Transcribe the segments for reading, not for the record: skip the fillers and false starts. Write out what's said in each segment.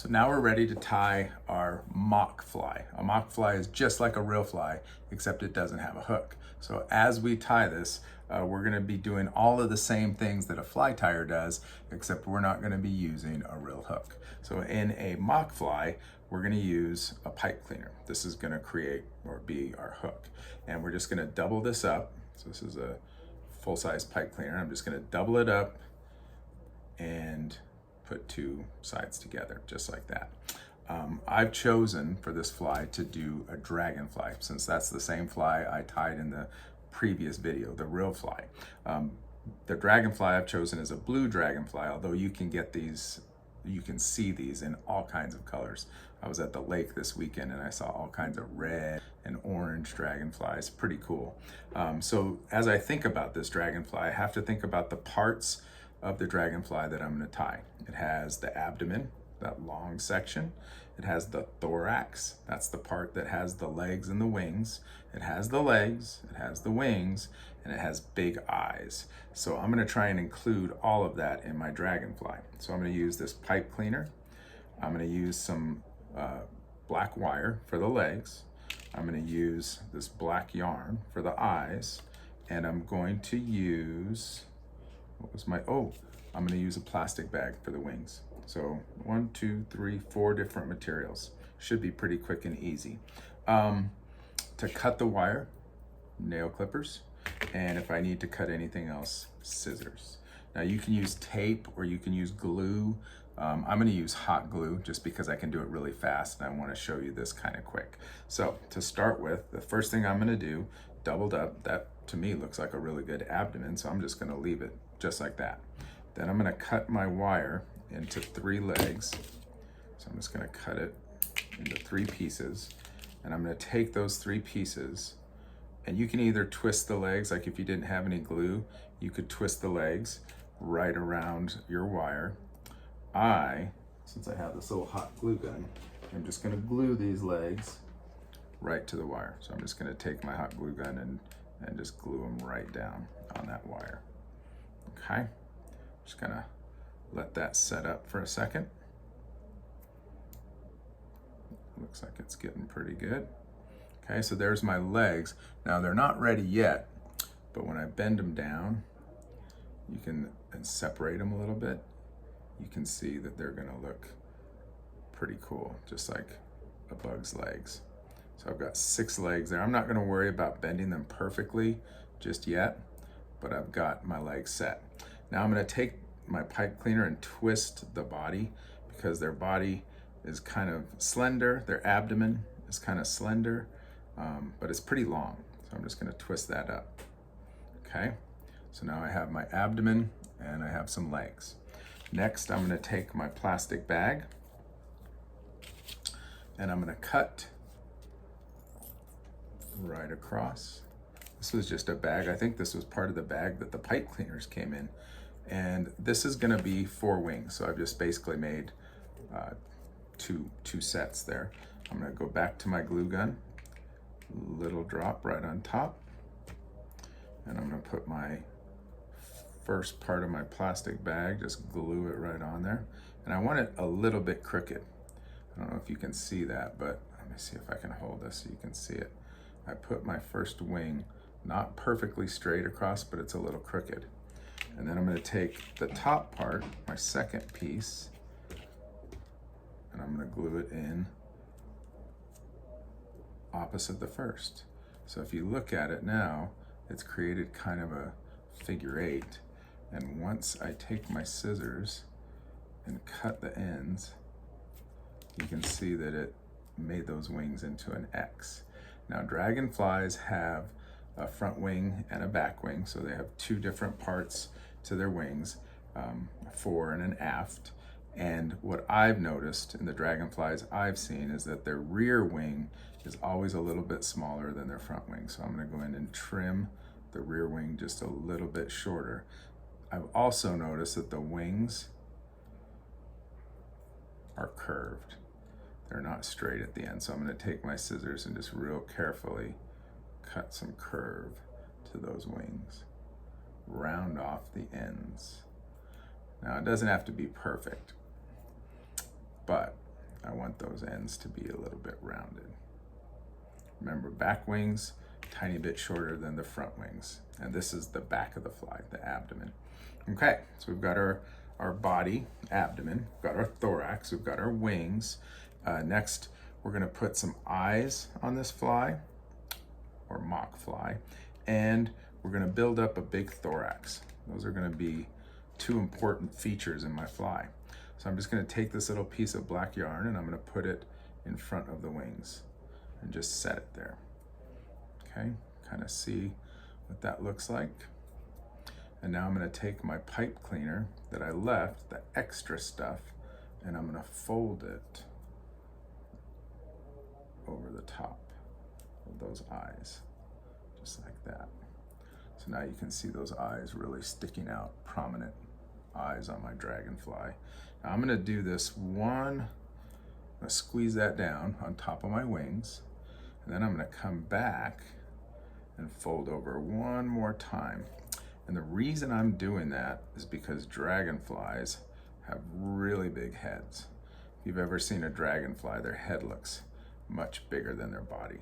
So now we're ready to tie our mock fly. A mock fly is just like a real fly, except it doesn't have a hook. So as we tie this, we're gonna be doing all of the same things that a fly tire does, except we're not gonna be using a real hook. So in a mock fly, we're gonna use a pipe cleaner. This is gonna create or be our hook. And we're just gonna double this up. So this is a full-size pipe cleaner. I'm just gonna double it up and put two sides together, just like that. I've chosen for this fly to do a dragonfly, since that's the same fly I tied in the previous video, the real fly. The dragonfly I've chosen is a blue dragonfly, although you can get these, you can see these in all kinds of colors. I was at the lake this weekend and I saw all kinds of red and orange dragonflies, pretty cool. So as I think about this dragonfly, I have to think about the parts of the dragonfly that I'm going to tie. It has the abdomen, that long section. It has the thorax, that's the part that has the legs and the wings. It has the legs, it has the wings, and it has big eyes. So I'm going to try and include all of that in my dragonfly. So I'm going to use this pipe cleaner. I'm going to use some black wire for the legs. I'm going to use this black yarn for the eyes, and I'm going to use, I'm gonna use a plastic bag for the wings. So 1, 2, 3, 4 different materials. Should be pretty quick and easy. To cut the wire, nail clippers, and if I need to cut anything else, scissors. Now you can use tape or you can use glue. I'm gonna use hot glue just because I can do it really fast and I wanna show you this kind of quick. So to start with, the first thing I'm gonna do, doubled up, that to me looks like a really good abdomen, so I'm just gonna leave it just like that. Then I'm gonna cut my wire into 3 legs. So I'm just gonna cut it into 3 pieces. And I'm gonna take those 3 pieces, and you can either twist the legs, like if you didn't have any glue, you could twist the legs right around your wire. Since I have this little hot glue gun, I'm just gonna glue these legs right to the wire. So I'm just gonna take my hot glue gun and just glue them right down on that wire. Okay, just gonna let that set up for a second. Looks like it's getting pretty good. Okay, so there's my legs. Now they're not ready yet, but when I bend them down, you can separate them a little bit. You can see that they're gonna look pretty cool, just like a bug's legs. So I've got 6 legs there. I'm not gonna worry about bending them perfectly just yet, but I've got my legs set. Now I'm gonna take my pipe cleaner and twist the body, because their body is kind of slender, their abdomen is kind of slender, but it's pretty long. So I'm just gonna twist that up. Okay, so now I have my abdomen and I have some legs. Next, I'm gonna take my plastic bag and I'm gonna cut right across. This was just a bag. I think this was part of the bag that the pipe cleaners came in. And this is gonna be 4 wings. So I've just basically made two sets there. I'm gonna go back to my glue gun, little drop right on top. And I'm gonna put my first part of my plastic bag, just glue it right on there. And I want it a little bit crooked. I don't know if you can see that, but let me see if I can hold this so you can see it. I put my first wing not perfectly straight across, but it's a little crooked. And then I'm gonna take the top part, my second piece, and I'm gonna glue it in opposite the first. So if you look at it now, it's created kind of a figure 8. And once I take my scissors and cut the ends, you can see that it made those wings into an X. Now dragonflies have a front wing and a back wing, so they have 2 different parts to their wings, fore and an aft. And what I've noticed in the dragonflies I've seen is that their rear wing is always a little bit smaller than their front wing. So I'm gonna go in and trim the rear wing just a little bit shorter. I've also noticed that the wings are curved. They're not straight at the end. So I'm gonna take my scissors and just real carefully cut some curve to those wings. Round off the ends. Now it doesn't have to be perfect, but I want those ends to be a little bit rounded. Remember, back wings, tiny bit shorter than the front wings. And this is the back of the fly, the abdomen. Okay, so we've got our body, abdomen, we've got our thorax, we've got our wings. Next, we're gonna put some eyes on this fly, or mock fly, and we're gonna build up a big thorax. Those are gonna be two important features in my fly. So I'm just gonna take this little piece of black yarn and I'm gonna put it in front of the wings and just set it there. Okay, kind of see what that looks like. And now I'm gonna take my pipe cleaner that I left, the extra stuff, and I'm gonna fold it over the top of those eyes, just like that. So now you can see those eyes really sticking out, prominent eyes on my dragonfly. Now I'm gonna do this one, I'm gonna squeeze that down on top of my wings, and then I'm gonna come back and fold over one more time. And the reason I'm doing that is because dragonflies have really big heads. If you've ever seen a dragonfly, their head looks much bigger than their body.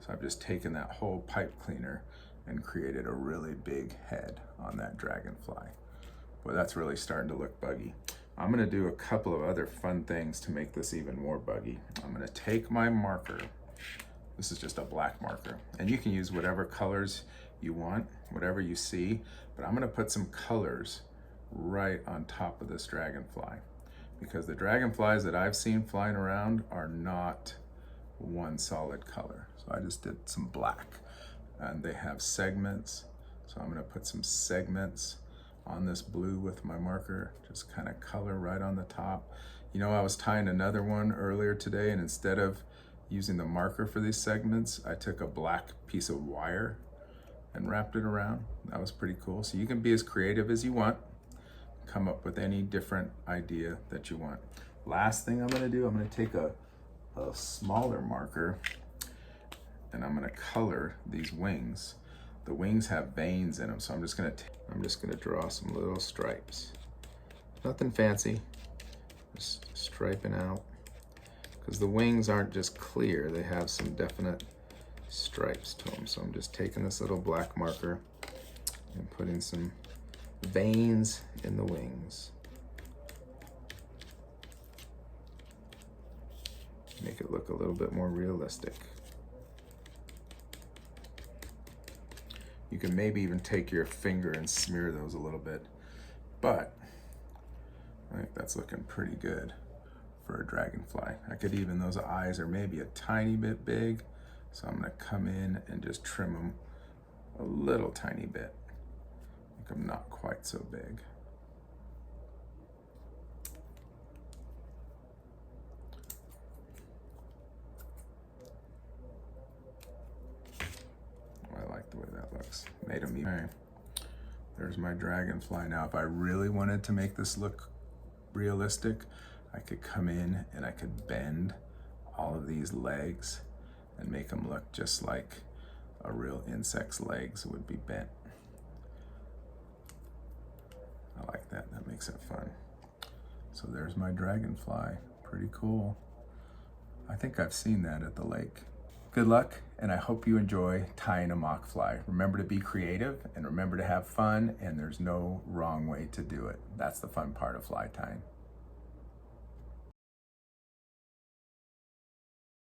So I've just taken that whole pipe cleaner and created a really big head on that dragonfly. Boy, that's really starting to look buggy. I'm gonna do a couple of other fun things to make this even more buggy. I'm gonna take my marker. This is just a black marker, and you can use whatever colors you want, whatever you see, but I'm gonna put some colors right on top of this dragonfly, because the dragonflies that I've seen flying around are not one solid color. So I just did some black, and they have segments. So I'm gonna put some segments on this blue with my marker, just kind of color right on the top. You know, I was tying another one earlier today, and instead of using the marker for these segments, I took a black piece of wire and wrapped it around. That was pretty cool. So you can be as creative as you want, come up with any different idea that you want. Last thing I'm gonna do, I'm gonna take a smaller marker and I'm gonna color these wings. The wings have veins in them, so I'm just gonna draw some little stripes. Nothing fancy, just striping out. Because the wings aren't just clear, they have some definite stripes to them. So I'm just taking this little black marker and putting some veins in the wings. Make it look a little bit more realistic. You can maybe even take your finger and smear those a little bit, but I think that's looking pretty good for a dragonfly. I could even, those eyes are maybe a tiny bit big, so I'm gonna come in and just trim them a little tiny bit, make them not quite so big. I like the way that looks. Made them even. Okay. There's my dragonfly. Now, if I really wanted to make this look realistic, I could come in and I could bend all of these legs and make them look just like a real insect's legs would be bent. I like that, that makes it fun. So there's my dragonfly, pretty cool. I think I've seen that at the lake. Good luck, and I hope you enjoy tying a mock fly. Remember to be creative and remember to have fun, and there's no wrong way to do it. That's the fun part of fly tying.